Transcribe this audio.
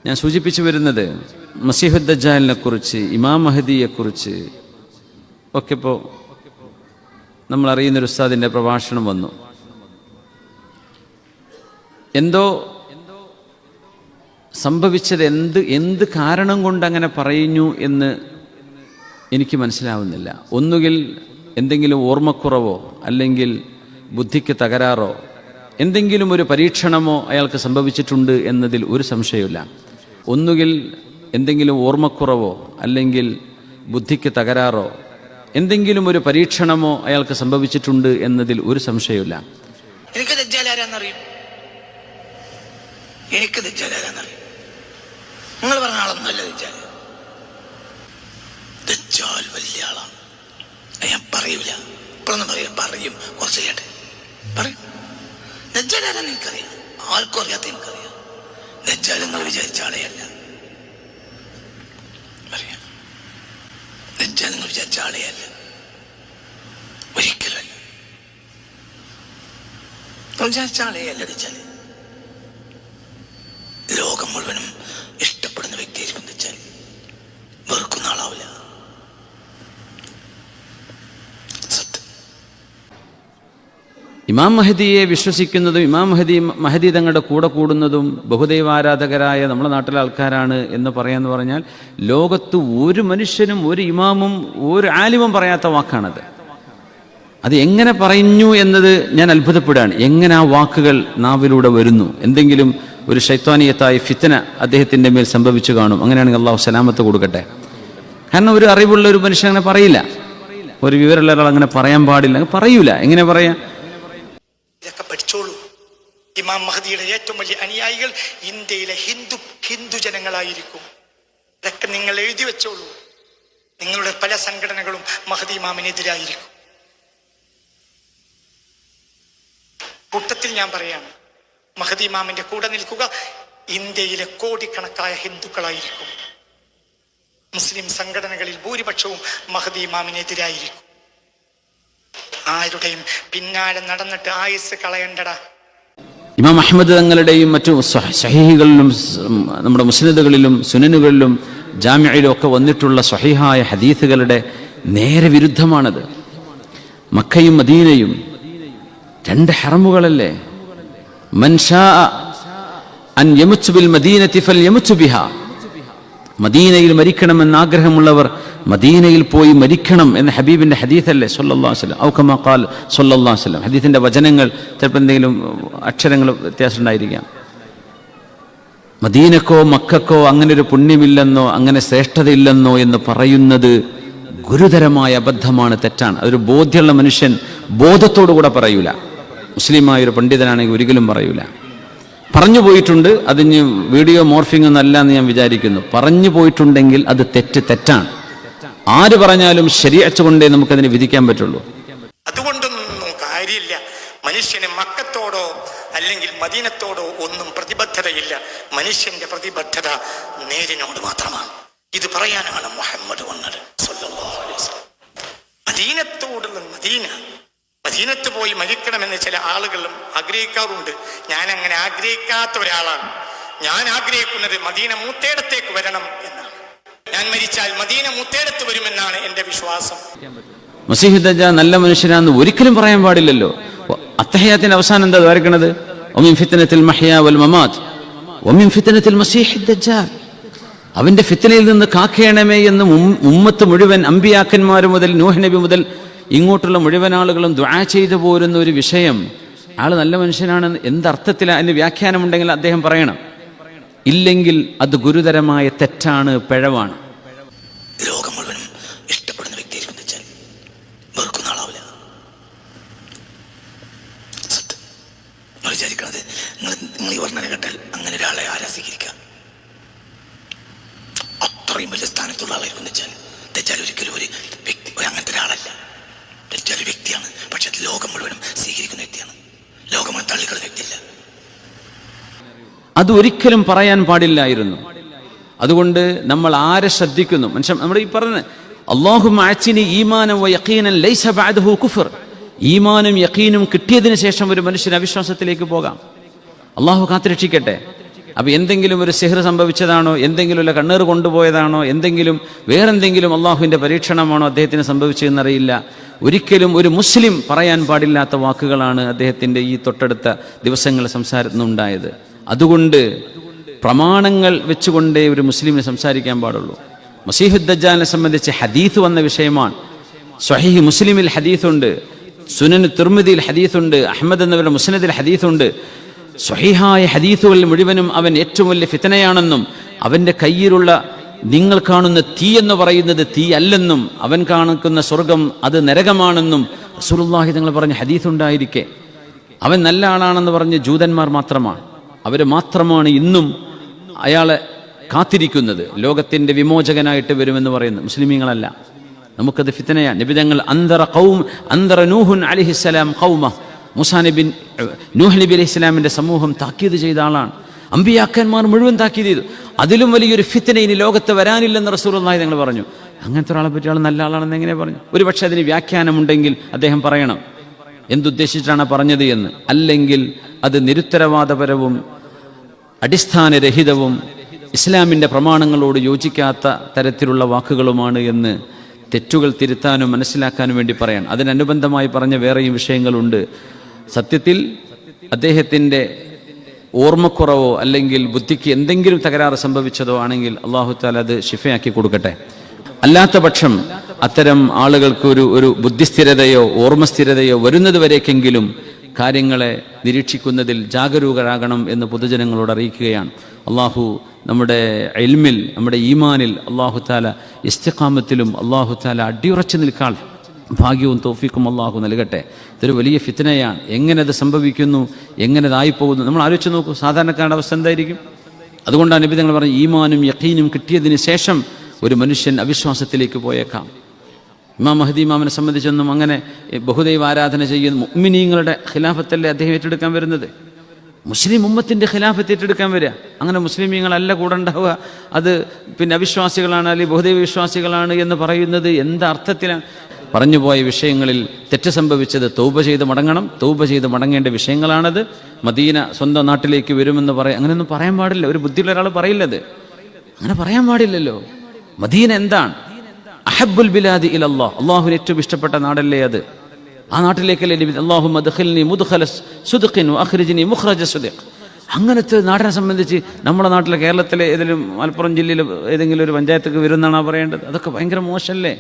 ഞാൻ സൂചിപ്പിച്ചു വരുന്നത് മസീഹുദ് ദജ്ജാലിനെ കുറിച്ച്, ഇമാം മഹദിയെക്കുറിച്ച് ഒക്കെ ഇപ്പോൾ നമ്മൾ അറിയുന്നൊരു ഉസ്താദിൻ്റെ പ്രഭാഷണം വന്നു. എന്തോ സംഭവിച്ചത് എന്ത് കാരണം കൊണ്ട് അങ്ങനെ പറയുന്നു എന്ന് എനിക്ക് മനസ്സിലാവുന്നില്ല. ഒന്നുകിൽ എന്തെങ്കിലും ഓർമ്മക്കുറവോ അല്ലെങ്കിൽ ബുദ്ധിക്ക് തകരാറോ എന്തെങ്കിലും ഒരു പരീക്ഷണമോ അയാൾക്ക് സംഭവിച്ചിട്ടുണ്ട് എന്നതിൽ ഒരു സംശയമില്ല. ഒന്നുകിൽ എന്തെങ്കിലും ഓർമ്മക്കുറവോ അല്ലെങ്കിൽ ബുദ്ധിക്ക് തകരാറോ എന്തെങ്കിലും ഒരു പരീക്ഷണമോ അയാൾക്ക് സംഭവിച്ചിട്ടുണ്ട് എന്നതിൽ ഒരു സംശയമില്ല. എനിക്ക് ദജ്ജാൽ ആരാന്നറിയും, എനിക്ക് ദജ്ജാൽ ആരാന്നറിയും. നിങ്ങൾ പറഞ്ഞ ആളൊന്നുമല്ല ദജ്ജാൽ. ദജ്ജാൽ വലിയ ആളാണ്. ഞാൻ പറയൂല, ഇപ്പോഴൊന്നും പറയും കുറച്ച് കേട്ടെ പറയും. ദജ്ജാൽ ആരാന്ന് എനിക്കറിയാം, ആർക്കും അറിയാത്ത എനിക്കറിയാം. ദജ്ജാൽ നിങ്ങൾ വിചാരിച്ച ആളെയല്ല, അറിയാം. ദജ്ജാൽ നിങ്ങൾ വിചാരിച്ച ആളെയല്ല, ഒരിക്കലും അല്ല. വിചാരിച്ച ആളെയല്ല ദജ്ജാൽ. ലോകം മുഴുവനും ഇഷ്ടപ്പെടുന്ന വ്യക്തിയായിരിക്കും ദജ്ജാൽ, വെറുക്കുന്ന ആളാവില്ല. ഇമാം മഹദിയെ വിശ്വസിക്കുന്നതും ഇമാം മഹദി തങ്ങളുടെ കൂടെ കൂടുന്നതും ബഹുദൈവാരാധകരായ നമ്മുടെ നാട്ടിലെ ആൾക്കാരാണ് എന്ന് പറയാന്ന് പറഞ്ഞാൽ ലോകത്ത് ഒരു മനുഷ്യനും ഒരു ഇമാമും ഒരു ആലിമും പറയാത്ത വാക്കാണത്. അത് എങ്ങനെ പറഞ്ഞു എന്നത് ഞാൻ അത്ഭുതപ്പെടുകയാണ്. എങ്ങനെ ആ വാക്കുകൾ നാവിലൂടെ വരുന്നു? എന്തെങ്കിലും ഒരു ശൈത്വാനിയത്തായ ഫിത്ന അദ്ദേഹത്തിൻ്റെ മേൽ സംഭവിച്ചു കാണും. അങ്ങനെയാണെങ്കിൽ അള്ളാഹു സലാമത്ത് കൊടുക്കട്ടെ. കാരണം ഒരു അറിവുള്ള ഒരു മനുഷ്യൻ അങ്ങനെ പറയില്ല, ഒരു വിവരമുള്ള ഒരാൾ അങ്ങനെ പറയാൻ പാടില്ല, പറയൂല. എങ്ങനെ പറയാം? ഇതൊക്കെ പഠിച്ചോളൂ. ഇമാം മഹദിയുടെ ഏറ്റവും വലിയ അനുയായികൾ ഇന്ത്യയിലെ ഹിന്ദു ജനങ്ങളായിരിക്കും. ഇതൊക്കെ നിങ്ങൾ എഴുതി വെച്ചോളൂ. നിങ്ങളുടെ പല സംഘടനകളും മഹദി ഇമാമിനെതിരായിരിക്കും. കൂട്ടത്തിൽ ഞാൻ പറയാണ്, മഹദി ഇമാമിന്റെ കൂടെ നിൽക്കുക ഇന്ത്യയിലെ കോടിക്കണക്കായ ഹിന്ദുക്കളായിരിക്കും. മുസ്ലിം സംഘടനകളിൽ ഭൂരിപക്ഷവും മഹദി ഇമാമിനെതിരായിരിക്കും. ആരുടെയും പിന്നാലെ നടന്നിട്ട് ആയുസ് കളയണ്ടടാ. ഇമാം അഹ്മദ് തങ്ങളുടെയും മറ്റു സഹീഹുകളിലും നമ്മുടെ മുസ്നദുകളിലും സുനനുകളിലും ജാമിഅയിലും ഒക്കെ വന്നിട്ടുള്ള സ്വഹീഹായ ഹദീസുകളുടെ നേരെ വിരുദ്ധമാണത്. മക്കയും മദീനയും രണ്ട് ഹറമുകളല്ലേ. മൻ ശാഅ അൻ യമുത് ബിൽ മദീനതി ഫൽയമുത് ബിഹാ. മദീനയിൽ മരിക്കണമെന്ന് ആഗ്രഹമുള്ളവർ മദീനയിൽ പോയി മരിക്കണം എന്ന ഹബീബിന്റെ ഹദീസല്ലേ സല്ലല്ലാഹു അലൈഹി വസല്ലം. ഔ കമാ ഖാൽ സല്ലല്ലാഹു അലൈഹി വസല്ലം. ഹദീസിന്റെ വചനങ്ങൾ ചിലപ്പോൾ എന്തെങ്കിലും അക്ഷരങ്ങൾ വ്യത്യാസം ഉണ്ടായിരിക്കാം. മദീനക്കോ മക്കക്കോ അങ്ങനെ ഒരു പുണ്യമില്ലെന്നോ അങ്ങനെ ശ്രേഷ്ഠതയില്ലെന്നോ എന്ന് പറയുന്നത് ഗുരുതരമായ അബദ്ധമാണ്, തെറ്റാണ്. അതൊരു ബോധ്യമുള്ള മനുഷ്യൻ ബോധത്തോടുകൂടെ പറയൂല. മുസ്ലിമായൊരു പണ്ഡിതനാണെങ്കിൽ ഒരിക്കലും പറയൂല. പറഞ്ഞു പോയിട്ടുണ്ട്, അതിന് വീഡിയോ മോർഫിംഗ് ഒന്നല്ല എന്ന് ഞാൻ വിചാരിക്കുന്നു. പറഞ്ഞു പോയിട്ടുണ്ടെങ്കിൽ അത് തെറ്റാണ്. ആര് പറഞ്ഞാലും ശരീഅത്ത് കൊണ്ടേ നമുക്കതിനെ വിധിക്കാൻ പറ്റുള്ളൂ. അതുകൊണ്ടൊന്നും കാര്യമില്ല. മനുഷ്യന് മക്കത്തോടോ അല്ലെങ്കിൽ മദീനത്തോടോ ഒന്നും പ്രതിബദ്ധതയില്ല. മനുഷ്യന്റെ പ്രതിബദ്ധത നേരിനോട് മാത്രമാണ്. ഇത് പറയാനാണ് മുഹമ്മദ് വന്നത് സല്ലല്ലാഹു അലൈഹി വസല്ലം. മദീനത്തോടുള്ള മദീനത്ത് പോയി മരിക്കണമെന്ന് ചില ആളുകളും ആഗ്രഹിക്കാറുണ്ട്. ഞാൻ അങ്ങനെ ആഗ്രഹിക്കാത്ത ഒരാളാണ്. ഞാൻ ആഗ്രഹിക്കുന്നത് മദീന മൂത്തേടത്തേക്ക് വരണം എന്നാണ്. ഞാൻ മരിച്ചാൽ മദീന മൂത്തേടത്ത് വരുമെന്നാണ് എന്റെ വിശ്വാസം. മസീഹുദ് ദജ്ജാൽ നല്ല മനുഷ്യനാണെന്ന് ഒരിക്കലും പറയാൻ പാടില്ലല്ലോ. അത്തഹിയാത്തിന്റെ അവസാനം എന്താ ദ്വാരക്കണത്? വമിൻ ഫിത്നത്തിൽ മഹ്യാ വൽ മമാത് വമിൻ ഫിത്നത്തിൽ മസീഹുദ് ദജ്ജാൽ. അവന്റെ ഫിത്നയിൽ നിന്ന് കാക്കേണമേ എന്ന് ഉമ്മത്ത് മുഴുവൻ അമ്പിയാക്കന്മാർ മുതൽ നൂഹ് നബി മുതൽ ഇങ്ങോട്ടുള്ള മുഴുവൻ ആളുകളും ദുആ ചെയ്തു പോരുന്ന ഒരു വിഷയം. ആള് നല്ല മനുഷ്യനാണെന്ന് എന്തർത്ഥത്തിലാണ് അതിന് വ്യാഖ്യാനമുണ്ടെങ്കിൽ അദ്ദേഹം പറയണം. ഇല്ലെങ്കിൽ അത് ഗുരുതരമായ തെറ്റാണ്, പിഴവാണ്. ലോകം മുഴുവനും ഇഷ്ടപ്പെടുന്ന വ്യക്തിയായിരിക്കും ദജ്ജാൽ, വെറുക്കുന്ന ആളാവില്ല. വിചാരിക്കണത് നിങ്ങൾ ഈ വർണ്ണന കേട്ടാൽ അങ്ങനെ ഒരാളെ ആരാ സ്വീകരിക്കാം? അത്രയും വലിയ സ്ഥാനത്തുള്ള ആളായിരിക്കും ദജ്ജാൽ. ദജ്ജാൽ ഒരിക്കലും ഒരു വ്യക്തി, അങ്ങനത്തെ ഒരാളല്ല. ദജ്ജാൽ ഒരു വ്യക്തിയാണ്, പക്ഷെ അത് ലോകം മുഴുവനും സ്വീകരിക്കുന്ന വ്യക്തിയാണ്. ലോകം തള്ളിക്കളയുന്ന വ്യക്തിയല്ല. അത് ഒരിക്കലും പറയാൻ പാടില്ലായിരുന്നു. അതുകൊണ്ട് നമ്മൾ ആരെ ശ്രദ്ധിക്കുന്നു? മനുഷ്യൻ നമ്മുടെ ഈ പറഞ്ഞ അല്ലാഹുമ്മ അഅ്തിനി ഈമാനൻ വ യഖീനൻ ലൈസ ബഅദഹു കുഫർ. ഈമാനും യഖീനും കിട്ടിയതിന് ശേഷം ഒരു മനുഷ്യൻ അവിശ്വാസത്തിലേക്ക് പോകാം. അള്ളാഹു കാത്തുരക്ഷിക്കട്ടെ. അപ്പോൾ എന്തെങ്കിലും ഒരു സിഹ്ർ സംഭവിച്ചതാണോ, എന്തെങ്കിലും കണ്ണീർ കൊണ്ടുപോയതാണോ, എന്തെങ്കിലും വേറെന്തെങ്കിലും അള്ളാഹുവിൻ്റെ പരീക്ഷണമാണോ അദ്ദേഹത്തിന് സംഭവിച്ചതെന്നറിയില്ല. ഒരിക്കലും ഒരു മുസ്ലിം പറയാൻ പാടില്ലാത്ത വാക്കുകളാണ് അദ്ദേഹത്തിൻ്റെ ഈ തൊട്ടടുത്ത ദിവസങ്ങൾ സംസാരത്തിനുണ്ടായത്. അതുകൊണ്ട് പ്രമാണങ്ങൾ വെച്ചുകൊണ്ടേ ഒരു മുസ്ലിമിന് സംസാരിക്കാൻ പാടുള്ളൂ. മസീഹുദ് ദജ്ജാലിനെ സംബന്ധിച്ച് ഹദീത്ത് വന്ന വിഷയമാണ്. സ്വഹീഹ് മുസ്ലിമിൽ ഹദീത്തുണ്ട്, സുനൻ തിർമിദിയിൽ ഹദീത്തുണ്ട്, അഹ്മദ് എന്നവരുടെ മുസ്നദിൽ ഹദീത്തുണ്ട്. സ്വഹീഹായ ഹദീത്തുകളിൽ മുഴുവനും അവൻ ഏറ്റവും വലിയ ഫിത്നയാണെന്നും അവൻ്റെ കയ്യിലുള്ള നിങ്ങൾ കാണുന്ന തീ എന്ന് പറയുന്നത് തീ അല്ലെന്നും അവൻ കാണിക്കുന്ന സ്വർഗം അത് നരകമാണെന്നും റസൂലുള്ളാഹി തങ്ങൾ പറഞ്ഞ ഹദീത്തുണ്ടായിരിക്കെ അവൻ നല്ല ആളാണെന്ന് പറഞ്ഞ് ജൂതന്മാർ മാത്രമാണ്, അവർ മാത്രമാണ് ഇന്നും അയാളെ കാത്തിരിക്കുന്നത്, ലോകത്തിൻ്റെ വിമോചകനായിട്ട് വരുമെന്ന് പറയുന്നത്. മുസ്ലിമീങ്ങളല്ല. നമുക്കത് ഫിത്നയാണ്. നബി തങ്ങൾ അന്തറ നൂഹുൻ അലൈഹിസ്സലാം ഖൗമ, മൂസാ നബി നൂഹ് നബി അലൈഹിസ്സലാമിൻ്റെ സമൂഹം താക്കീത് ചെയ്ത ആളാണ്. അമ്പിയാക്കന്മാർ മുഴുവൻ താക്കീത് ചെയ്തു. അതിലും വലിയൊരു ഫിത്ന ഇനി ലോകത്ത് വരാനില്ലെന്ന് റസൂലുള്ളാഹി തങ്ങൾ പറഞ്ഞു. അങ്ങനത്തെ ഒരാളെ പറ്റി ആൾ നല്ല ആളാണെന്ന് എങ്ങനെ പറഞ്ഞു? ഒരു പക്ഷേ അതിന് വ്യാഖ്യാനമുണ്ടെങ്കിൽ അദ്ദേഹം പറയണം എന്തുദ്ദേശിച്ചിട്ടാണ് പറഞ്ഞത് എന്ന്. അല്ലെങ്കിൽ അത് നിരുത്തരവാദപരവും അടിസ്ഥാനരഹിതവും ഇസ്ലാമിൻ്റെ പ്രമാണങ്ങളോട് യോജിക്കാത്ത തരത്തിലുള്ള വാക്കുകളുമാണ് എന്ന് തെറ്റുകൾ തിരുത്താനും മനസ്സിലാക്കാനും വേണ്ടി പറയാൻ. അതിനനുബന്ധമായി പറഞ്ഞ വേറെയും വിഷയങ്ങളുണ്ട്. സത്യത്തിൽ അദ്ദേഹത്തിൻ്റെ ഓർമ്മക്കുറവോ അല്ലെങ്കിൽ ബുദ്ധിക്ക് എന്തെങ്കിലും തകരാറ് സംഭവിച്ചതോ ആണെങ്കിൽ അല്ലാഹു തആല അത് ശിഫയാക്കി കൊടുക്കട്ടെ. അല്ലാത്ത പക്ഷം അത്തരം ആളുകൾക്ക് ഒരു ബുദ്ധിസ്ഥിരതയോ ഓർമ്മസ്ഥിരതയോ വരുന്നത് വരേക്കെങ്കിലും കാര്യങ്ങളെ നിരീക്ഷിക്കുന്നതിൽ ജാഗരൂകരാകണം എന്ന് പൊതുജനങ്ങളോട് അറിയിക്കുകയാണ്. അള്ളാഹു നമ്മുടെ ഇൽമിൽ, നമ്മുടെ ഈമാനിൽ അള്ളാഹു താല ഇസ്തിഖാമത്തിലും അള്ളാഹു താല അടിയുറച്ചു നിൽക്കാൻ ഭാഗ്യവും തൗഫീഖും അള്ളാഹു നൽകട്ടെ. ഇതൊരു വലിയ ഫിത്നയാണ്. എങ്ങനെ അത് സംഭവിക്കുന്നു, എങ്ങനെ അതായിപ്പോകുന്നു, നമ്മൾ ആലോചിച്ച് നോക്കൂ. സാധാരണക്കാരുടെ അവസ്ഥ എന്തായിരിക്കും? അതുകൊണ്ടാണ് നബി തങ്ങൾ പറഞ്ഞ ഈമാനും യഖീനും കിട്ടിയതിന് ശേഷം ഒരു മനുഷ്യൻ അവിശ്വാസത്തിലേക്ക് പോയേക്കാം. ഇമാം മഹ്ദി ഇമാമിനെ സംബന്ധിച്ചൊന്നും അങ്ങനെ ബഹുദൈവ ആരാധന ചെയ്യുന്ന മുഅ്മിനീങ്ങളുടെ ഖിലാഫത്തല്ലേ അദ്ദേഹം ഏറ്റെടുക്കാൻ വരുന്നത്? മുസ്ലിം ഉമ്മത്തിൻ്റെ ഖിലാഫത്ത് ഏറ്റെടുക്കാൻ വരിക. അങ്ങനെ മുസ്ലിമീങ്ങളല്ല കൂടെ ഉണ്ടാവുക. അത് പിന്നെ അവിശ്വാസികളാണ് അല്ലെങ്കിൽ ബഹുദൈവ വിശ്വാസികളാണ് എന്ന് പറയുന്നത് എന്തർത്ഥത്തിലാണ്? പറഞ്ഞുപോയ വിഷയങ്ങളിൽ തെറ്റ് സംഭവിച്ചത് തൗബ ചെയ്ത് മടങ്ങണം. തൗബ ചെയ്ത് മടങ്ങേണ്ട വിഷയങ്ങളാണത്. മദീന സ്വന്തം നാട്ടിലേക്ക് വരുമെന്ന് അങ്ങനെയൊന്നും പറയാൻ പാടില്ല. ഒരു ബുദ്ധിയുള്ള ഒരാൾ പറയില്ലത്. അങ്ങനെ പറയാൻ പാടില്ലല്ലോ. മദീന എന്താണ്? അഹബ്ബുൽ ബിലാദി ഇലല്ലാഹ്, അള്ളാഹുവിന് ഏറ്റവും ഇഷ്ടപ്പെട്ട നാടല്ലേ അത്. ആ നാട്ടിലേക്കല്ലേ നബി അല്ലാഹുമ്മ അദ്ഖിൽനി മുദ്ഖല സുദ്ഖിൻ വഅഖ്രിജ്നി മുഖ്റജ സുദ്ഖ്. അങ്ങനത്തെ നാടിനെ സംബന്ധിച്ച് നമ്മുടെ നാട്ടിലെ കേരളത്തിലെ ഏതെങ്കിലും മലപ്പുറം ജില്ലയിൽ ഏതെങ്കിലും ഒരു പഞ്ചായത്തേക്ക് വരുമെന്നാണ് പറയേണ്ടത്? അതൊക്കെ ഭയങ്കര മോശമല്ലേ?